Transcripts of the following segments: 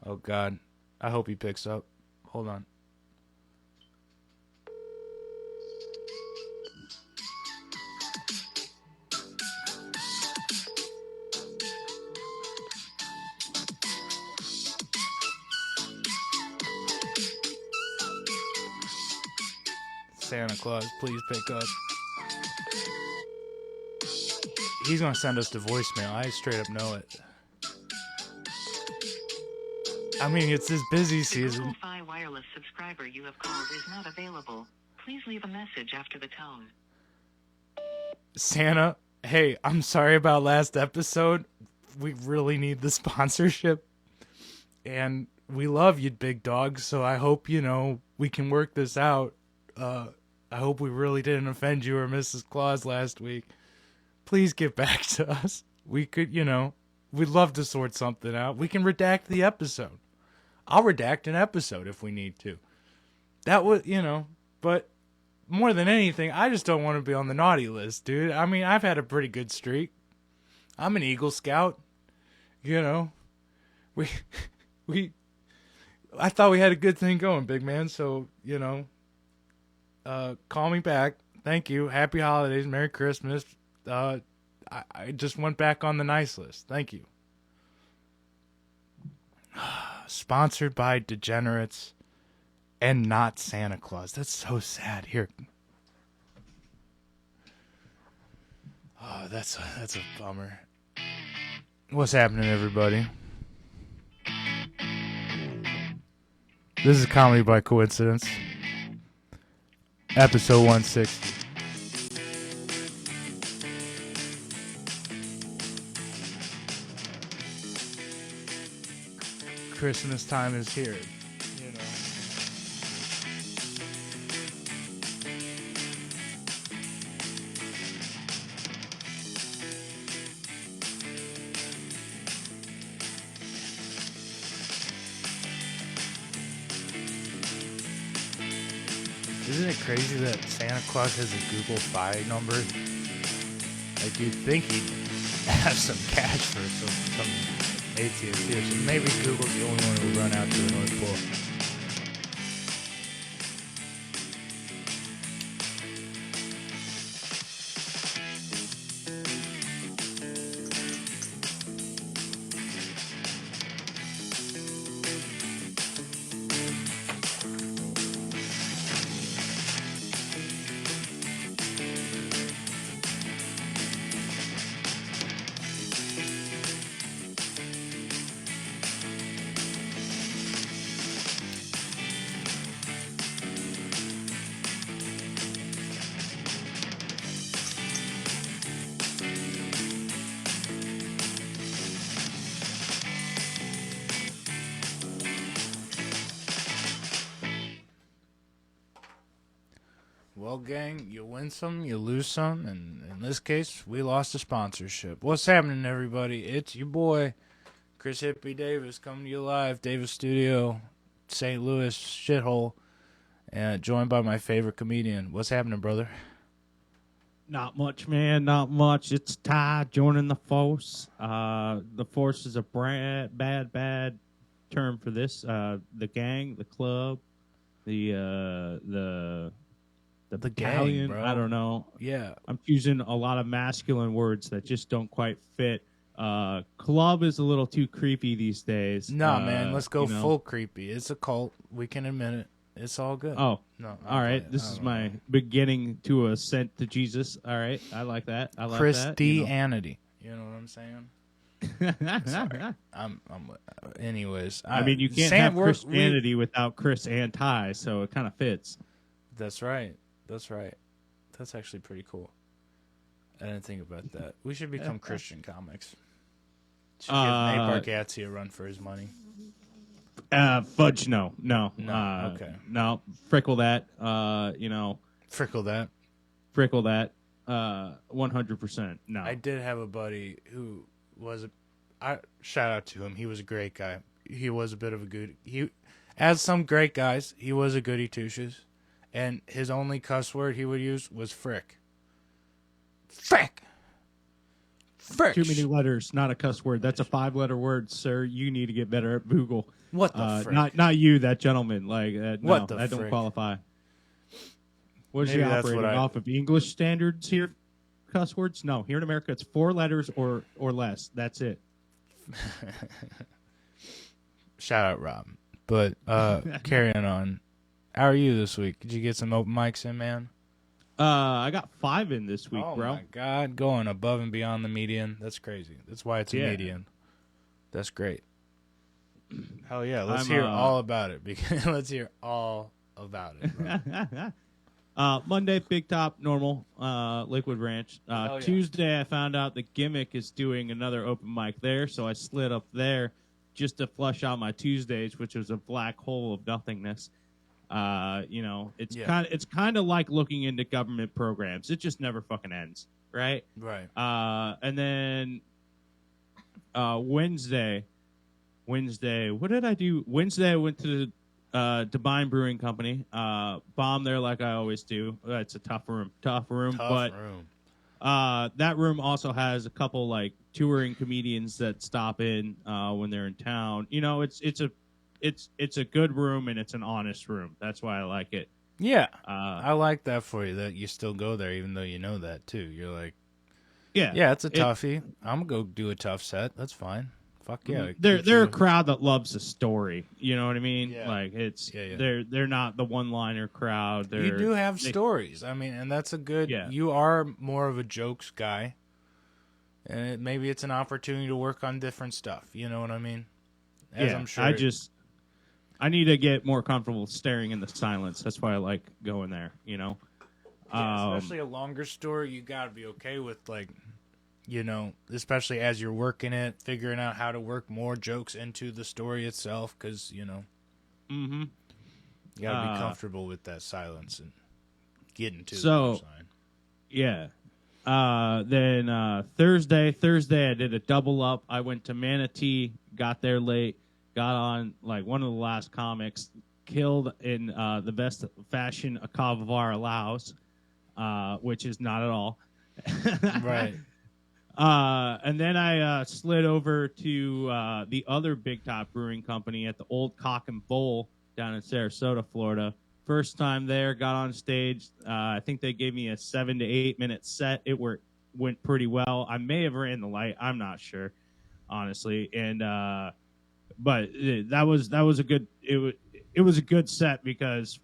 Oh, God. I hope he picks up. Hold on. Santa Claus, please pick up. He's going to send us to voicemail. I straight up know it. I mean, it's his busy season. The Fi wireless subscriber you have called is not available. Please leave a message after the tone. Santa, hey, I'm sorry about last episode. We really need the sponsorship. And we love you, big dog, so I hope, we can work this out. I hope we really didn't offend you or Mrs. Claus last week. Please get back to us. We could, we'd love to sort something out. We can redact the episode. I'll redact an episode if we need to. That would, but more than anything, I just don't want to be on the naughty list, dude. I mean, I've had a pretty good streak. I'm an Eagle Scout. We I thought we had a good thing going, big man. So, call me back. Thank you. Happy holidays. Merry Christmas. I just went back on the nice list. Thank you. Sponsored by Degenerates and not Santa Claus. That's so sad. Here. Oh, that's a bummer. What's happening, everybody? This is Comedy by Coincidence. Episode 160. Christmas time is here. Isn't it crazy that Santa Claus has a Google Fi number? Like, you'd think he'd have some cash for some AT&T or something. Maybe Google's the only one who will run out to the North Pole. Well, gang, you win some, you lose some, and in this case, we lost a sponsorship. What's happening, everybody? It's your boy, Chris Hippie Davis, coming to you live, Davis Studio, St. Louis shithole, and joined by my favorite comedian. What's happening, brother? Not much, man. Not much. It's Ty joining the force. The force is a bad term for this. The gang, the club, the battalion. Gang, bro. I don't know. Yeah. I'm using a lot of masculine words that just don't quite fit. Club is a little too creepy these days. No, man, let's go full creepy. It's a cult. We can admit it. It's all good. Oh, no. All right. This is my beginning to ascent to Jesus. All right. I like that. I like Christianity. You know what I'm saying? Sorry. Anyways. I mean, you can't have Christianity without Chris and Ty, so it kind of fits. That's right. That's right. That's actually pretty cool. I didn't think about that. We should become Christian comics. Should give Nate Bargatze a run for his money. Fudge, no. Okay. No, frickle that. Frickle that. Frickle that. 100%. No. I did have a buddy who was shout out to him. He was a great guy. He was a bit of a good. As some great guys, he was a goody two shoes. And his only cuss word he would use was frick. Frick! Fresh. Too many letters, not a cuss word. That's a 5-letter word, sir. You need to get better at Google. What the frick? Not you, that gentleman. Like no, What the that don't frick? qualify. Was Maybe she that's operating what I- off of English standards here? Cuss words? No, here in America, it's 4 letters or less. That's it. Shout out, Rob. But carrying on. How are you this week? Did you get some open mics in, man? I got 5 in this week, Oh bro. my God, going above and beyond the median. That's crazy. That's why it's a Yeah. median. That's great. Hell yeah, let's I'm, hear all about it. Because let's hear all about it. Bro. Monday, Big Top, normal, Liquid Ranch. Hell yeah. Tuesday, I found out the Gimmick is doing another open mic there, so I slid up there just to flush out my Tuesdays, which was a black hole of nothingness. It's Yeah. kind of like looking into government programs. It just never fucking ends, right? Right. And then Wednesday, what did I do? Wednesday, I went to the Divine Brewing Company. Bomb there like I always do. It's a tough room, Tough but room. that room also has a couple like touring comedians that stop in when they're in town. You know, it's a good room and it's an honest room. That's why I like it. Yeah. I like that for you, that you still go there even though you know that too. You're like, yeah, it's a toughie. I'm going to go do a tough set. That's fine. Fuck yeah. They're a crowd that loves a story. You know what I mean? Yeah. Like it's Yeah. they're not the one-liner crowd. You do have stories. I mean, and that's a good. Yeah. You are more of a jokes guy, and maybe it's an opportunity to work on different stuff. You know what I mean? As Yeah, I'm sure. I need to get more comfortable staring in the silence. That's why I like going there. You know, Yeah, especially a longer story, you got to be okay with like, especially as you're working it, figuring out how to work more jokes into the story itself, because Mm-hmm. you got to be comfortable with that silence and getting to the So- sign. Yeah. Then Thursday, I did a double up. I went to Manatee, got there late, got on like one of the last comics, killed in the best fashion a Kavavar allows, which is not at all. Right. And then I slid over to the other Big Top Brewing Company at the Old Cock and Bowl down in Sarasota, Florida. First time there, got on stage. I think they gave me a 7 to 8 minute set. It went pretty well. I may have ran the light. I'm not sure, honestly. And but that was a good. It was a good set because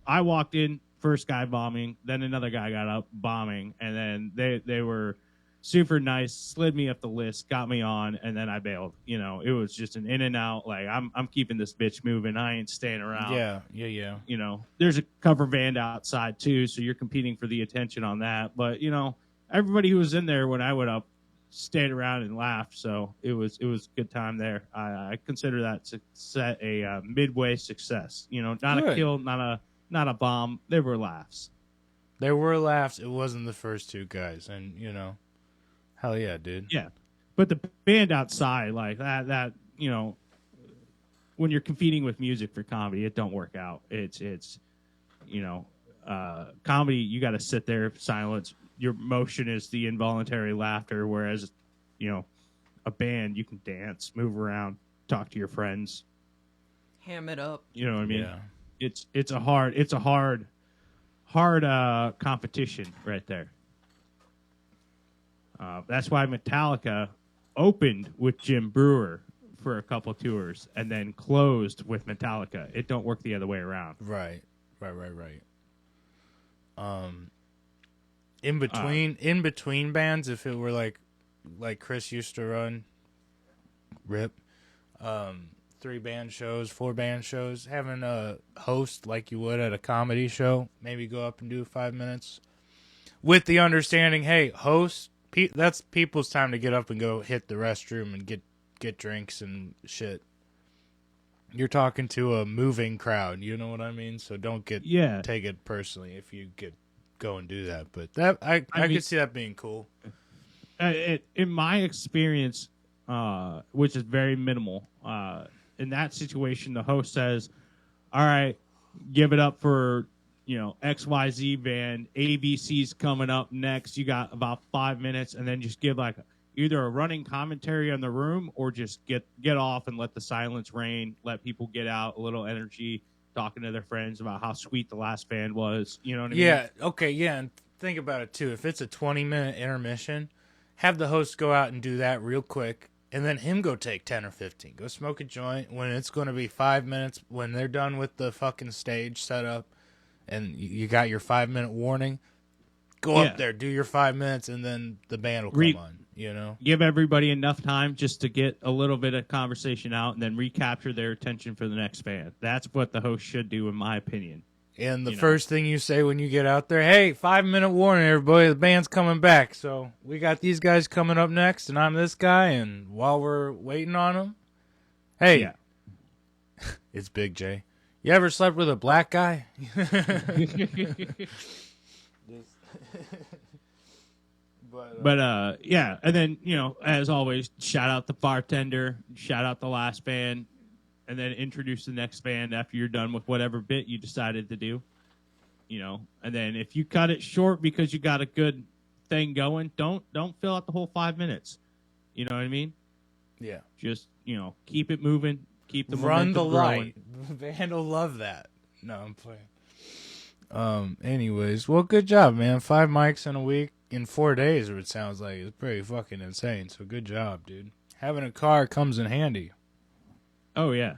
I walked in, first guy bombing, then another guy got up bombing, and then they were super nice, slid me up the list, got me on, and then I bailed. You know, it was just an in and out. Like I'm keeping this bitch moving. I ain't staying around. Yeah. You know, there's a cover band outside too, so you're competing for the attention on that. But you know, everybody who was in there when I went up stayed around and laughed. So it was a good time there. I consider that set a midway success. You know, not Good. a kill, not a bomb. There were laughs. There were laughs. It wasn't the first two guys, and hell yeah, dude. Yeah, but the band outside like that you know, when you're competing with music for comedy, it don't work out. It's comedy. You got to sit there, silence. Your motion is the involuntary laughter, whereas a band you can dance, move around, talk to your friends. Ham it up. You know what I mean? Yeah. It's a hard competition right there. That's why Metallica opened with Jim Brewer for a couple tours and then closed with Metallica. It don't work the other way around. Right. In between bands, if it were like Chris used to run, rip, 3 band shows, 4 band shows, having a host like you would at a comedy show, maybe go up and do 5 minutes, with the understanding, hey, host, that's people's time to get up and go hit the restroom and get drinks and shit. You're talking to a moving crowd, you know what I mean? So don't take it personally if you go and do that. But that I could see that being cool. In my experience, which is very minimal, in that situation, the host says, "All right, give it up for XYZ band. ABC's coming up next. You got about 5 minutes," and then just give like either a running commentary on the room or just get off and let the silence reign, let people get out a little energy, talking to their friends about how sweet the last band was. You know what I mean? Yeah, okay, yeah, and think about it too. If it's a 20-minute intermission, have the host go out and do that real quick, and then him go take 10 or 15. Go smoke a joint when it's going to be 5 minutes, when they're done with the fucking stage setup, and you got your 5-minute warning. Go Yeah. up there, do your 5 minutes, and then the band will come on, you know? Give everybody enough time just to get a little bit of conversation out and then recapture their attention for the next band. That's what the host should do, in my opinion. And the You know. first thing you say when you get out there, hey, 5-minute warning, everybody, the band's coming back. So we got these guys coming up next, and I'm this guy, and while we're waiting on them, hey, Yeah. it's Big J. You ever slept with a black guy? But yeah, and then, you know, as always, shout out the bartender, shout out the last band, and then introduce the next band after you're done with whatever bit you decided to do. You know, and then if you cut it short because you got a good thing going, don't fill out the whole 5 minutes. You know what I mean? Yeah. Just, you know, keep it moving, keep the Run the momentum growing. light. The band will love that. No, I'm playing. Anyways, well, good job, man. 5 mics in a week in 4 days, or it sounds like. It's pretty fucking insane. So good job, dude. Having a car comes in handy. Oh yeah.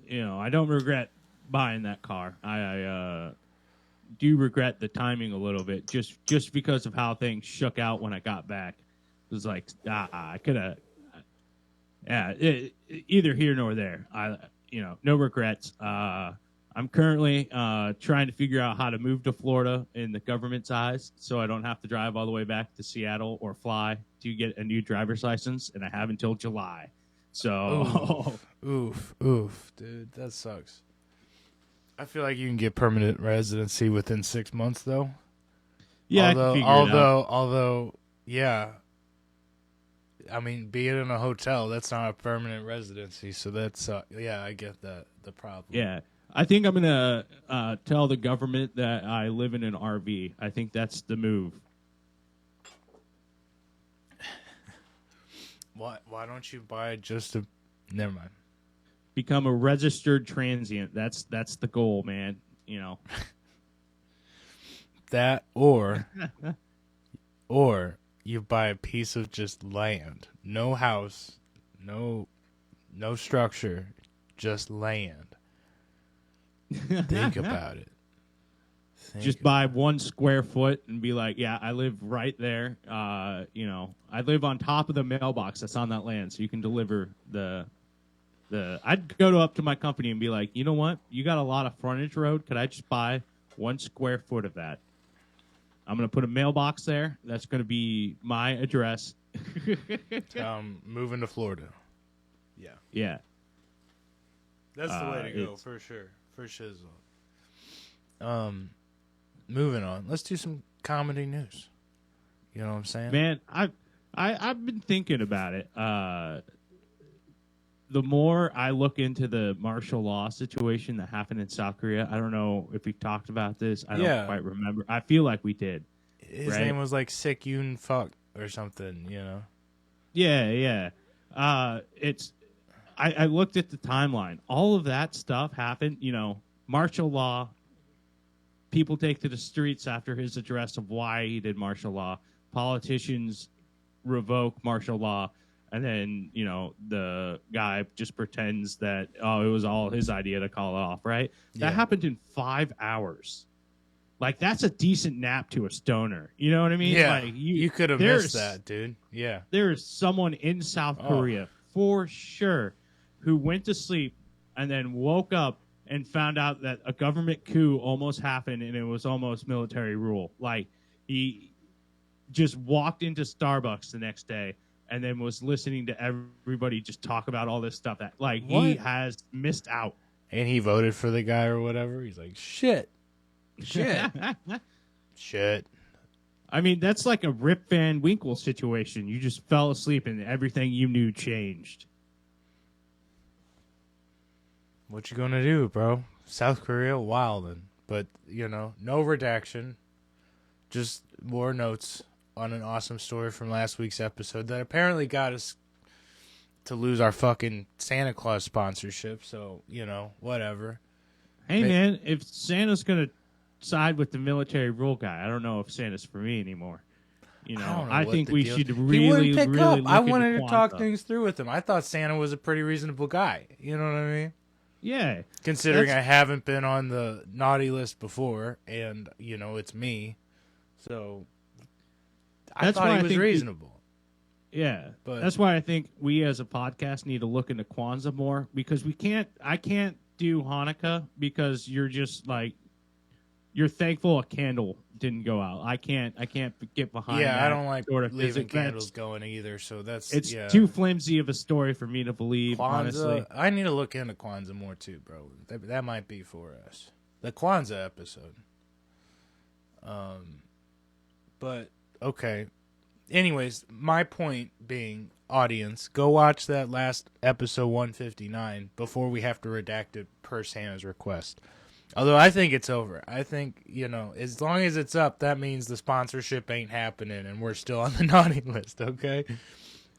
You know, I don't regret buying that car. I do regret the timing a little bit, just because of how things shook out when I got back. It was like, I could have. Yeah, either here nor there. You know, no regrets. I'm currently trying to figure out how to move to Florida in the government's eyes, so I don't have to drive all the way back to Seattle or fly to get a new driver's license, and I have until July. So, Oof, dude, that sucks. I feel like you can get permanent residency within 6 months, though. yeah, although, yeah. I mean, being in a hotel, that's not a permanent residency, so that's, yeah, I get that, the problem. yeah. I think I'm gonna tell the government that I live in an RV. I think that's the move. Why don't you buy just a... Never mind. Become a registered transient. That's the goal, man. You know. That, or you buy a piece of just land. No house, no structure, just land. Think about it. Just buy 1 square foot and be like, yeah, I live right there. You know, I live on top of the mailbox that's on that land, so you can deliver the. I'd go up to my company and be like, you know what? You got a lot of frontage road. Could I just buy 1 square foot of that? I'm gonna put a mailbox there. That's gonna be my address. Moving to Florida. Yeah. Yeah. That's the way to go, it's- for sure. For shizzle. Moving on. Let's do some comedy news. You know what I'm saying? Man, I've been thinking about it. The more I look into the martial law situation that happened in South Korea, I don't know if we talked about this. I don't quite remember. I feel like we did. His right? name was like Sick Yoon Fuck or something, you know? Yeah. I looked at the timeline. All of that stuff happened, you know, martial law. People take to the streets after his address of why he did martial law. Politicians revoke martial law. And then, you know, the guy just pretends that, it was all his idea to call it off, right? Yeah. That happened in 5 hours. Like, that's a decent nap to a stoner. You know what I mean? Yeah. Like, You could have there's- missed that, dude. Yeah. There is someone in South Korea, for sure, who went to sleep and then woke up and found out that a government coup almost happened and it was almost military rule. Like, he just walked into Starbucks the next day and then was listening to everybody just talk about all this stuff that, like, he What? has missed out. And he voted for the guy or whatever. He's like, shit. I mean, that's like a Rip Van Winkle situation. You just fell asleep and everything you knew changed. What you gonna do, bro? South Korea wildin'. But, you know, no redaction. Just more notes on an awesome story from last week's episode that apparently got us to lose our fucking Santa Claus sponsorship. So, whatever. Hey, They- man, if Santa's going to side with the military rule guy, I don't know if Santa's for me anymore. I don't know I what think the we deal- should He really, wouldn't pick really up. look I into wanted to talk Kwanzaa. things through with him. I thought Santa was a pretty reasonable guy. You know what I mean? Yeah. Considering That's- I haven't been on the naughty list before, and it's me, so I That's thought why he I was think reasonable. Yeah, But- that's why I think we as a podcast need to look into Kwanzaa more, because I can't do Hanukkah because you're just like, you're thankful a candle didn't go out. I can't get behind that. Yeah, I don't like sort of leaving physics. candles going either. So that's It's yeah. too flimsy of a story for me to believe, Kwanzaa. honestly. I need to look into Kwanzaa more too, bro. That might be for us. The Kwanzaa episode. But okay. Anyways, my point being, audience, go watch that last episode 159 before we have to redact it per Santa's request. Although I think it's over. I think, as long as it's up, that means the sponsorship ain't happening and we're still on the naughty list, okay?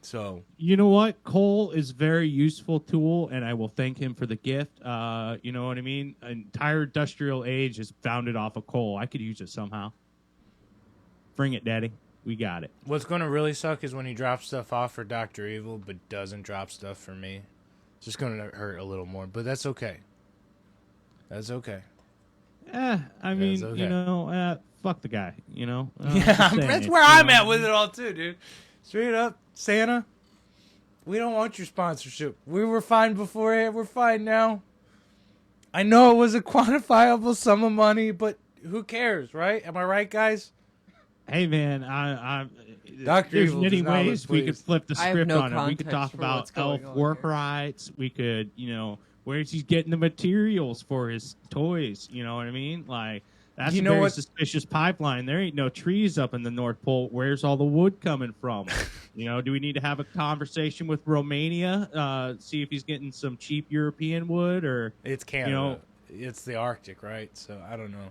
So, You know what? Coal is a very useful tool, and I will thank him for the gift. You know what I mean? An entire industrial age is founded off of coal. I could use it somehow. Bring it, Daddy. We got it. what's going to really suck is when he drops stuff off for Dr. Evil but doesn't drop stuff for me. It's just going to hurt a little more, but that's okay. That's okay. I mean, okay. fuck the guy, I'm Yeah, just saying that's it, where you I'm know? at with it all too, dude. Straight up, Santa, we don't want your sponsorship. We were fine beforehand. We're fine now. I know it was a quantifiable sum of money, but who cares, right? Am I right, guys? Hey, man, Dr. there's Evil many does not look ways we could pleased. flip the I have script no on it. We could context talk for about what's going elf on work here. rights. We could, where's he getting the materials for his toys? You know what I mean? Like, that's You a know very what? suspicious pipeline. There ain't no trees up in the North Pole. Where's all the wood coming from? Do we need to have a conversation with Romania? See if he's getting some cheap European wood, or It's Canada. It's the Arctic, right? So I don't know.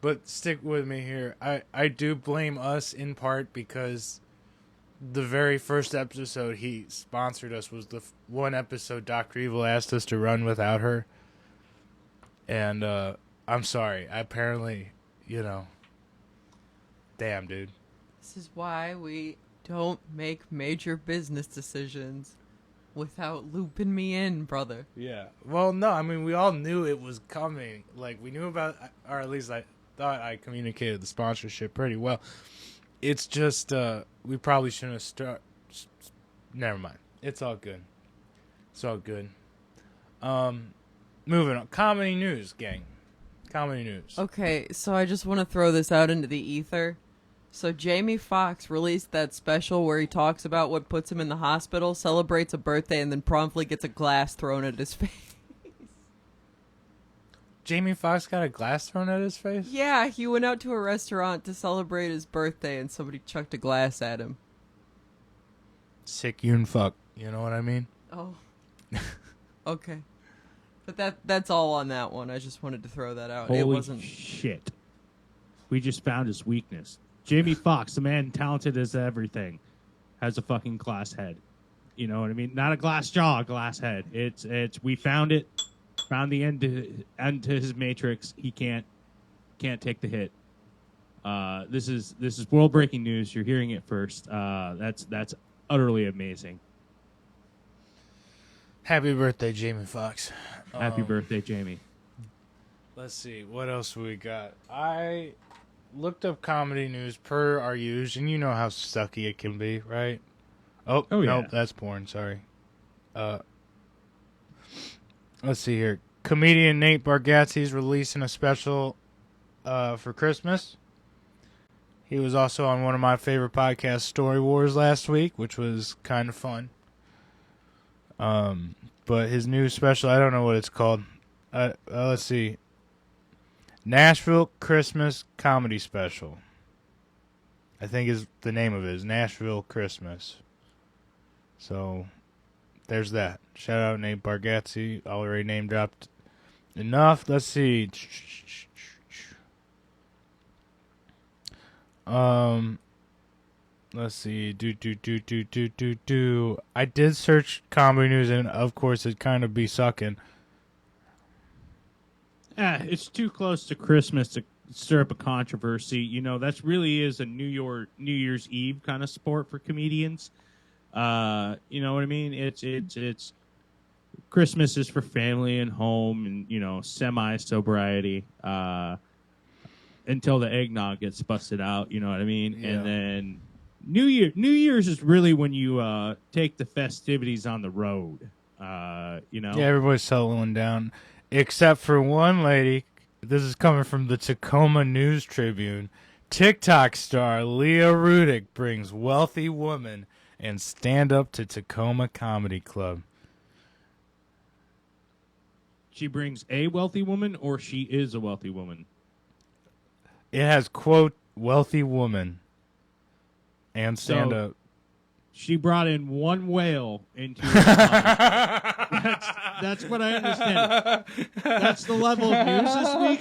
But stick with me here. I do blame us in part because the very first episode he sponsored us was the one episode Dr. Evil asked us to run without her. And I'm sorry. I apparently, damn, dude. This is why we don't make major business decisions without looping me in, brother. Yeah. Well, no, I mean, we all knew it was coming. Like, we knew about, or at least I thought I communicated the sponsorship pretty well. It's just, we probably shouldn't have started. Never mind. It's all good. It's all good. Moving on. Comedy news, gang. Comedy news. Okay, so I just want to throw this out into the ether. So Jamie Foxx released that special where he talks about what puts him in the hospital, celebrates a birthday, and then promptly gets a glass thrown at his face. Jamie Foxx got a glass thrown at his face? Yeah, he went out to a restaurant to celebrate his birthday, and somebody chucked a glass at him. Sick Yoon fuck. You know what I mean? Oh. Okay. But that's all on that one. I just wanted to throw that out. holy It wasn't. shit. We just found his weakness. Jamie Foxx, the man talented as everything, has a fucking glass head. You know what I mean? Not a glass jaw, a glass head. It's we found it. Found the end to his matrix. He can't take the hit. This is world breaking news. You're hearing it first. That's utterly amazing. Happy birthday, Jamie Foxx. Happy birthday, Jamie. Let's see, what else we got? I looked up comedy news per our use, and you know how sucky it can be, right? Oh, Oh, nope, yeah. that's porn, sorry. Let's see here. Comedian Nate Bargatze's releasing a special for Christmas. He was also on one of my favorite podcasts, Story Wars, last week, which was kind of fun. But his new special, I don't know what it's called. Let's see. Nashville Christmas Comedy Special. I think is the name of it, is Nashville Christmas. So, there's that. Shout out Nate Bargatze. Already name dropped enough. Let's see. Let's see. I did search comedy news, and of course, it kind of be sucking. It's too close to Christmas to stir up a controversy. You know, that's really is a New Year's Eve kind of sport for comedians. You know what I mean? It's Christmas is for family and home and, you know, semi sobriety. Until the eggnog gets busted out, you know what I mean? Yeah. And then New Year's is really when you take the festivities on the road. You know? Yeah, everybody's settling down, except for one lady. This is coming from the Tacoma News Tribune. TikTok star Leah Rudick brings wealthy woman and stand-up to Tacoma Comedy Club. She brings a wealthy woman, or she is a wealthy woman? It has, quote, wealthy woman and stand-up. She brought in one whale into her that's what I understand. That's the level of news this week.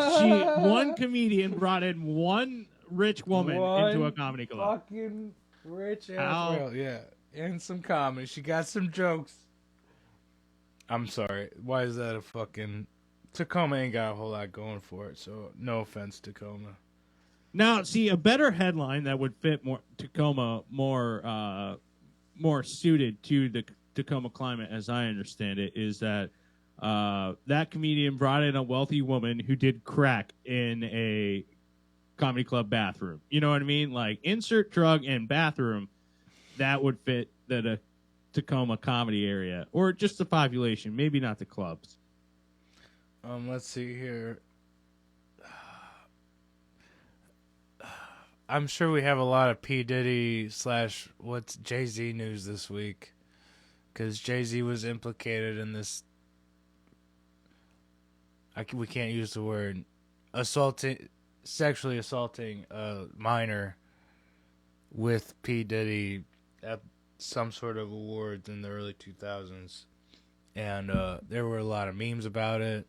One comedian brought in one rich woman into a comedy club. Fucking rich How? ass whale, yeah. And some comedy. She got some jokes. I'm sorry. Why is that a fucking... Tacoma ain't got a whole lot going for it, so no offense, Tacoma. Now, see, a better headline that would fit more Tacoma more suited to the Tacoma climate, as I understand it, is that that comedian brought in a wealthy woman who did crack in a comedy club bathroom. You know what I mean? Like, insert drug and bathroom, that would fit the Tacoma comedy area. Or just the population, maybe not the clubs. Let's see here. I'm sure we have a lot of P. Diddy / what's Jay-Z news this week. Because Jay-Z was implicated in this... we can't use the word. Sexually assaulting a minor with P. Diddy at some sort of awards in the early 2000s. And there were a lot of memes about it.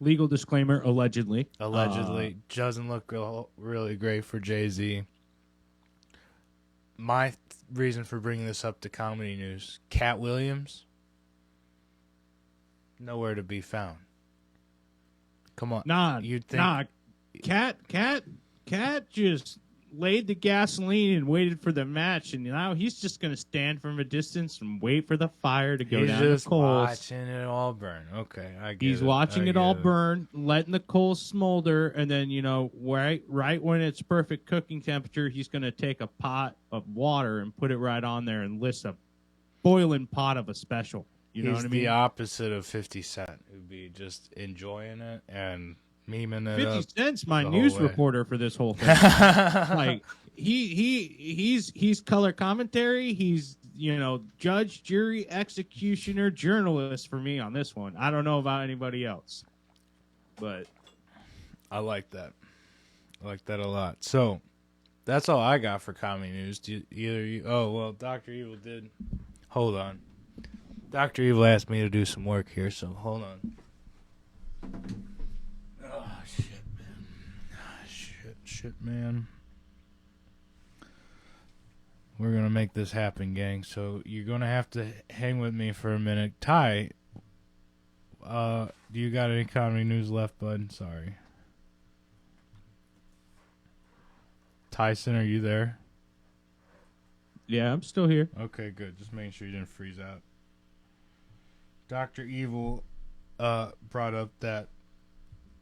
Legal disclaimer, allegedly. Allegedly. Doesn't look really great for Jay-Z. My reason for bringing this up to comedy news, Cat Williams, nowhere to be found. Come on. You'd think... Cat just laid the gasoline and waited for the match, and now he's just going to stand from a distance and wait for the fire to go He's down just the coals. watching it all burn. Okay, I get He's it. watching I it all get burn, letting the coals smolder, and then, you know, right when it's perfect cooking temperature, he's going to take a pot of water and put it right on there and list a boiling pot of a special. You know He's what I mean? the opposite of 50 Cent, who'd be just enjoying it and memeing it 50 up. Cent's my the whole news way. reporter for this whole thing. Like he's color commentary. He's, you know, judge, jury, executioner, journalist for me on this one. I don't know about anybody else, but I like that. I like that a lot. So that's all I got for comedy news. Oh well, Dr. Evil did. Hold on. Dr. Evil asked me to do some work here, so hold on. Oh shit, man. Shit, man. We're gonna make this happen, gang. So you're gonna have to hang with me for a minute. Ty, do you got any comedy news left, bud? Sorry. Tyson, are you there? yeah, I'm still here. Okay, good. Just making sure you didn't freeze out. Dr. Evil brought up that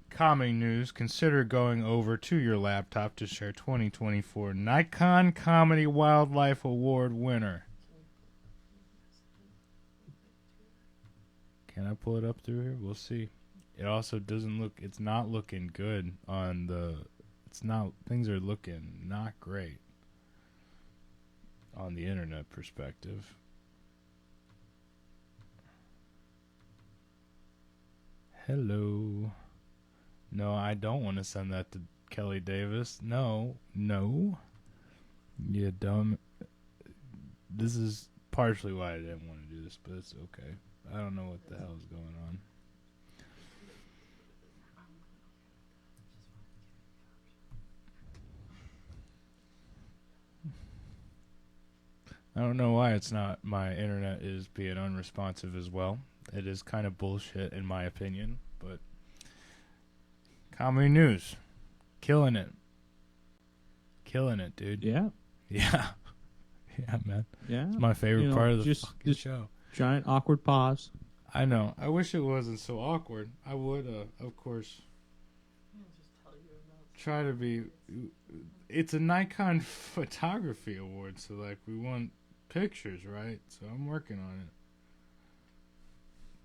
comedy news. Consider going over to your laptop to share 2024 Nikon Comedy Wildlife Award winner. Can I pull it up through here? We'll see. It also doesn't look... It's not looking good on the... It's not... Things are looking not great on the internet perspective. Hello. No, I don't want to send that to Kelly Davis. No. You dumb. This is partially why I didn't want to do this, but it's okay. I don't know what the hell is going on. I don't know why it's not. My internet is being unresponsive as well. It is kind of bullshit in my opinion, but comedy news, killing it, dude. Yeah. Yeah, yeah, man. Yeah. It's my favorite part of the fucking show. Giant awkward pause. I know. I wish it wasn't so awkward. I would, of course, try to be. It's a Nikon photography award, so like we want pictures, right? So I'm working on it.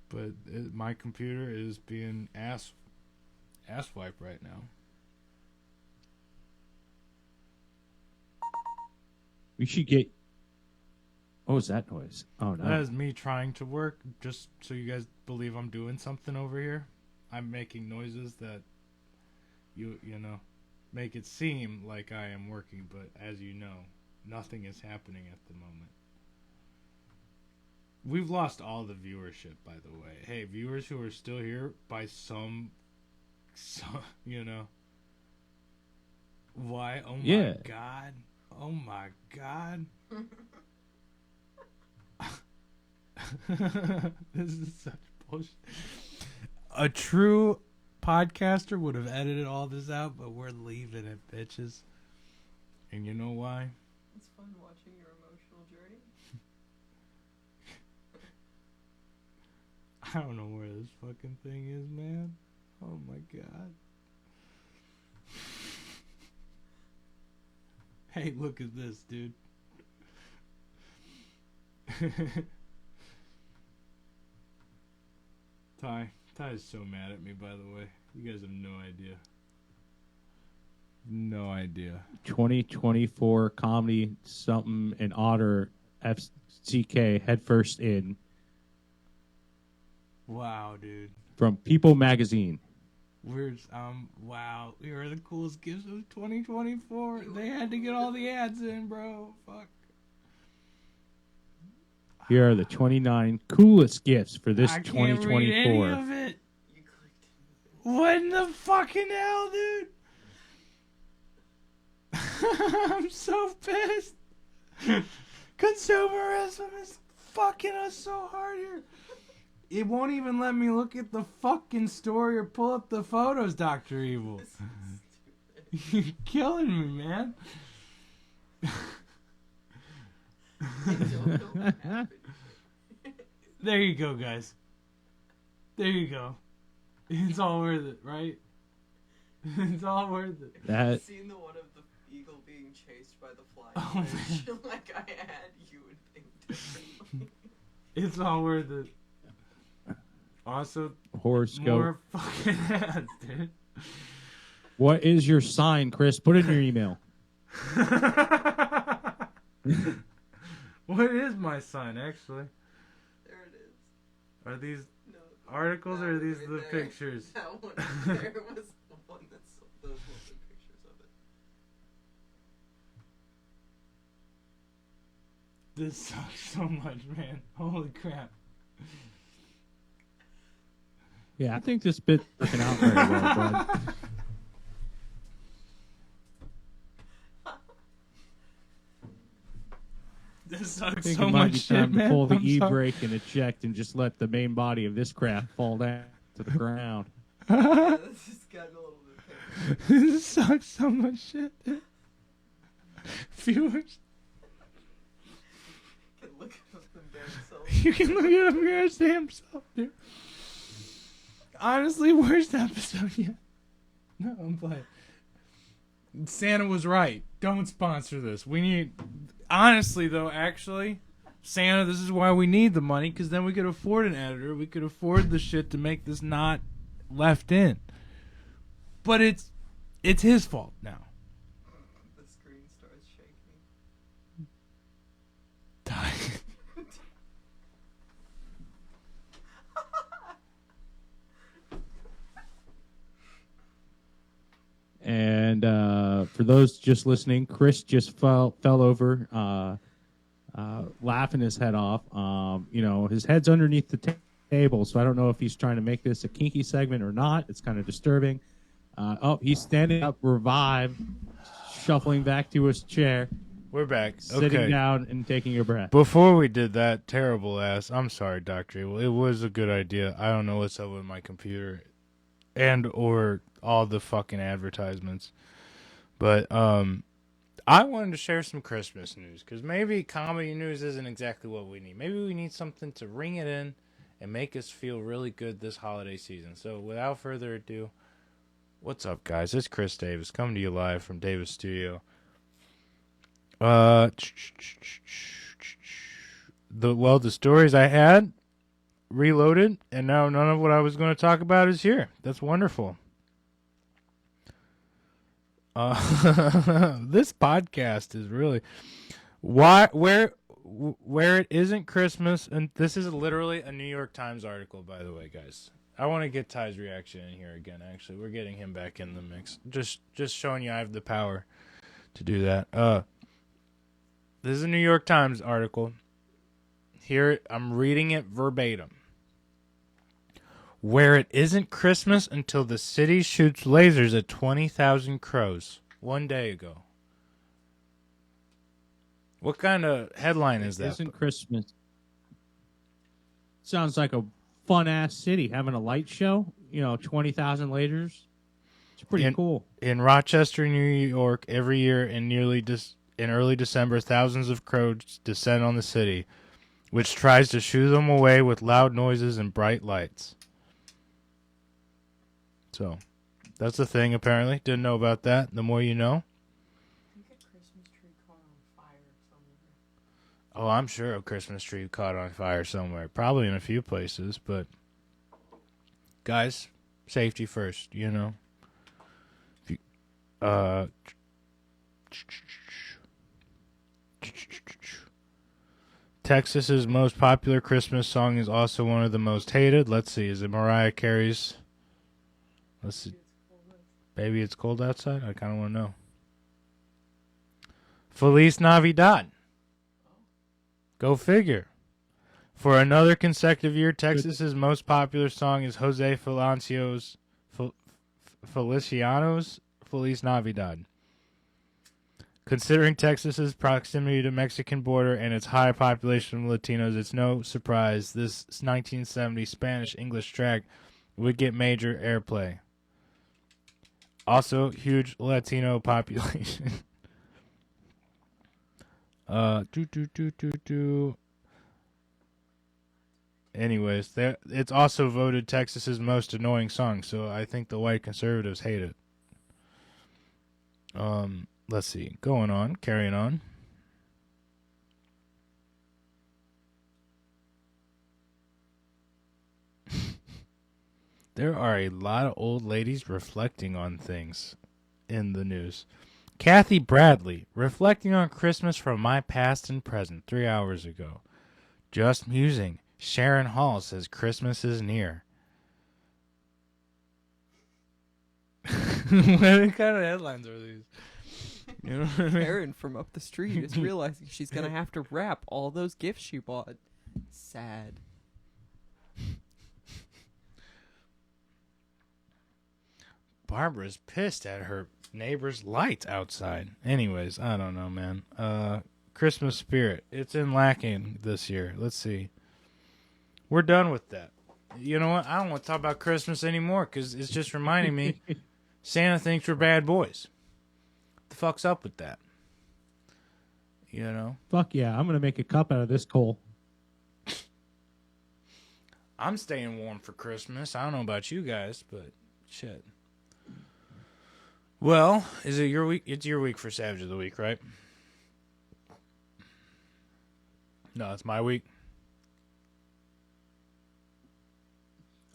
But my computer is being ass wipe right now. We should get. What was that noise? Oh no! That is me trying to work, just so you guys believe I'm doing something over here. I'm making noises that you know make it seem like I am working, but as you know, nothing is happening at the moment. We've lost all the viewership, by the way. Hey, viewers who are still here, by some you know. Why? Oh my god. Oh my god. This is such bullshit. A true podcaster would have edited all this out, but we're leaving it, bitches. And you know why? It's fun watching your emotional journey. I don't know where this fucking thing is, man. Oh my god. Hey, look at this, dude. Ty is so mad at me, by the way. You guys have no idea. No idea. 2024 comedy something and Otter FCK headfirst in Wow, dude. from People Magazine. Wow. We are the coolest gifts of 2024. They had to get all the ads in, bro. Fuck. Here are the 29 coolest gifts for this I can't 2024. read any of it. What in the fucking hell, dude? I'm so pissed. Consumerism is fucking us so hard here. It won't even let me look at the fucking story or pull up the photos, Dr. Evil. You're killing me, man. There you go, guys. There you go. It's all worth it, right? It's all worth it. That Seen the one of the eagle being chased by the flying Oh, fish like I had, you would think differently. It's all worth it. Also, horoscope. more fucking ads, dude. What is your sign, Chris? Put it in your email. What is my sign, actually? There it is. Are these No, articles or are that these right the there. pictures? That one right there was the one that's those were the pictures of it. This sucks so much, man. Holy crap. Yeah, I think this bit's working out very well, bud. This I sucks think so it might much be shit, time to man. pull the I'm sorry. e-brake and eject and just let the main body of this craft fall down to the ground. Yeah, this has gotten a little bit painful. This sucks so much shit, dude. Viewers, Can look at them themselves. you can look it up your damn self, dude. Honestly, worst episode yet. No, I'm playing. Santa was right. Don't sponsor this. We need... Honestly, though, actually, Santa, this is why we need the money, because then we could afford an editor. We could afford the shit to make this not left in. But it's his fault now. The screen starts shaking. And for those just listening, Chris just fell over, laughing his head off. His head's underneath the table, so I don't know if he's trying to make this a kinky segment or not. It's kind of disturbing. He's standing up, revived, shuffling back to his chair. We're back. sitting Okay. down and taking your breath. Before we did that terrible ass, I'm sorry, Dr. Evil. It was a good idea. I don't know what's up with my computer and or all the fucking advertisements. But I wanted to share some Christmas news because maybe comedy news isn't exactly what we need. Maybe we need something to ring it in and make us feel really good this holiday season. So without further ado, what's up, guys? It's Chris Davis coming to you live from Davis Studio. The stories I had reloaded, and now none of what I was going to talk about is here. That's wonderful. This podcast is really where it isn't Christmas, and this is literally a New York Times article, by the way, guys. I want to get Ty's reaction in here again. Actually, we're getting him back in the mix. Just showing you I have the power to do that. This is a New York Times article. Here, I'm reading it verbatim. Where it isn't Christmas until the city shoots lasers at 20,000 crows. One day ago. What kind of headline is that? Isn't Christmas. Sounds like a fun-ass city having a light show. 20,000 lasers. It's pretty cool. In Rochester, New York, every year in early December, thousands of crows descend on the city, which tries to shoo them away with loud noises and bright lights. So, that's the thing, apparently. Didn't know about that. The more you know. Oh, I'm sure a Christmas tree caught on fire somewhere. Probably in a few places, but... Guys, safety first, Texas's most popular Christmas song is also one of the most hated. Let's see, is it Mariah Carey's? Let's see. Baby, it's cold outside? I kind of want to know. Feliz Navidad. Go figure. For another consecutive year, Texas's most popular song is Jose Feliciano's Feliz Navidad. Considering Texas's proximity to the Mexican border and its high population of Latinos, it's no surprise this 1970 Spanish-English track would get major airplay. Also, huge Latino population. Anyways, it's also voted Texas's most annoying song, so I think the white conservatives hate it. Let's see. Carrying on. There are a lot of old ladies reflecting on things in the news. Kathy Bradley, reflecting on Christmas from my past and present 3 hours ago. Just musing. Sharon Hall says Christmas is near. What kind of headlines are these? You know what I mean? Karen from up the street is realizing she's going to have to wrap all those gifts she bought. Sad. Barbara's pissed at her neighbor's lights outside. Anyways, I don't know, man. Christmas spirit. It's in lacking this year. Let's see. We're done with that. You know what? I don't want to talk about Christmas anymore because it's just reminding me Santa thinks we're bad boys. What the fuck's up with that? Fuck yeah, I'm going to make a cup out of this coal. I'm staying warm for Christmas. I don't know about you guys, but shit. Well, is it your week? It's your week for Savage of the Week, right? No, it's my week.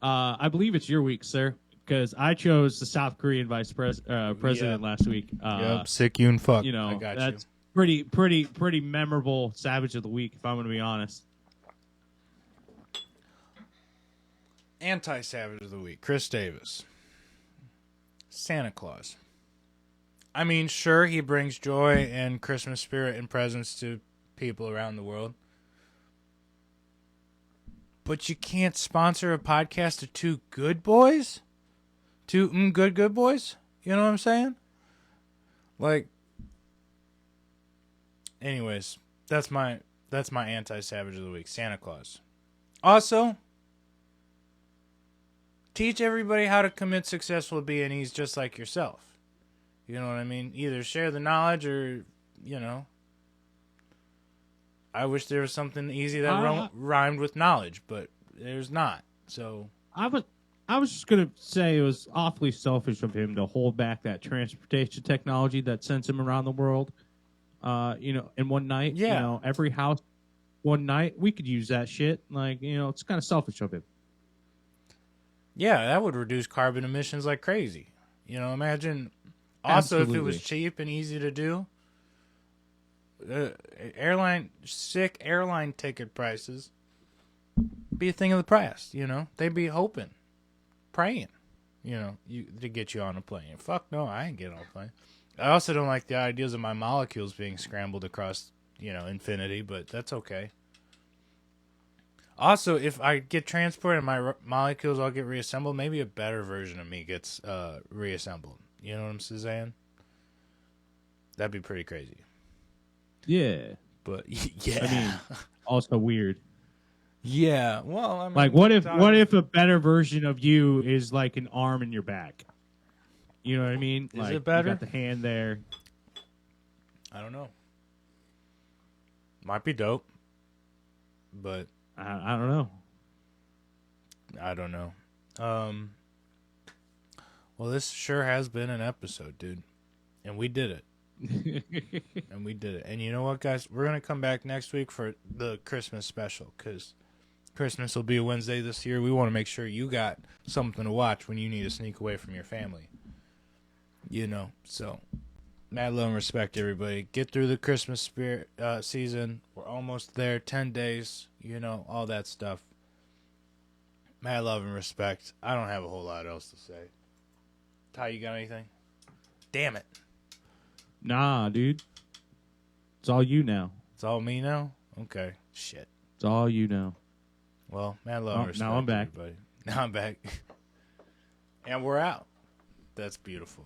I believe it's your week, sir, because I chose the South Korean vice president last week. Yep, sick you and fuck. I got that's pretty memorable Savage of the Week, if I'm going to be honest. Anti-Savage of the Week, Chris Davis. Santa Claus. I mean, sure, he brings joy and Christmas spirit and presents to people around the world. But you can't sponsor a podcast of two good boys? Two good boys? You know what I'm saying? Like, anyways, that's my anti-savage of the week, Santa Claus. Also, teach everybody how to commit successful B&Es just like yourself. You know what I mean? Either share the knowledge or, I wish there was something easy that rhymed with knowledge, but there's not. So I was just gonna say it was awfully selfish of him to hold back that transportation technology that sends him around the world. In one night. Yeah. Every house, one night. We could use that shit. It's kind of selfish of him. yeah, that would reduce carbon emissions like crazy. Imagine. Also, if it was Absolutely. cheap and easy to do, airline ticket prices be a thing of the past. They'd be hoping, praying, to get you on a plane. Fuck no, I ain't getting on a plane. I also don't like the ideas of my molecules being scrambled across, infinity, but that's okay. Also, if I get transported and my molecules all get reassembled, maybe a better version of me gets reassembled. You know what I'm saying? That'd be pretty crazy. Yeah. But yeah, I mean, also weird. yeah. Well, I mean, Like, what if a better version of you is like an arm in your back? You know what I mean? Is Like, it better? You got the hand there. I don't know. Might be dope, but I don't know. I don't know. Well, this sure has been an episode, dude, and we did it. And we did it. And you know what, guys? We're going to come back next week for the Christmas special because Christmas will be a Wednesday this year. We want to make sure you got something to watch when you need to sneak away from your family. So mad love and respect, everybody. Get through the Christmas spirit season. We're almost there. 10 days, all that stuff. Mad love and respect. I don't have a whole lot else to say. Ty, you got anything? Damn it. Nah, dude. It's all you now. It's all me now? Okay. Shit. It's all you now. Well, mad love and respect, now I'm back. everybody. Now I'm back. And we're out. That's beautiful.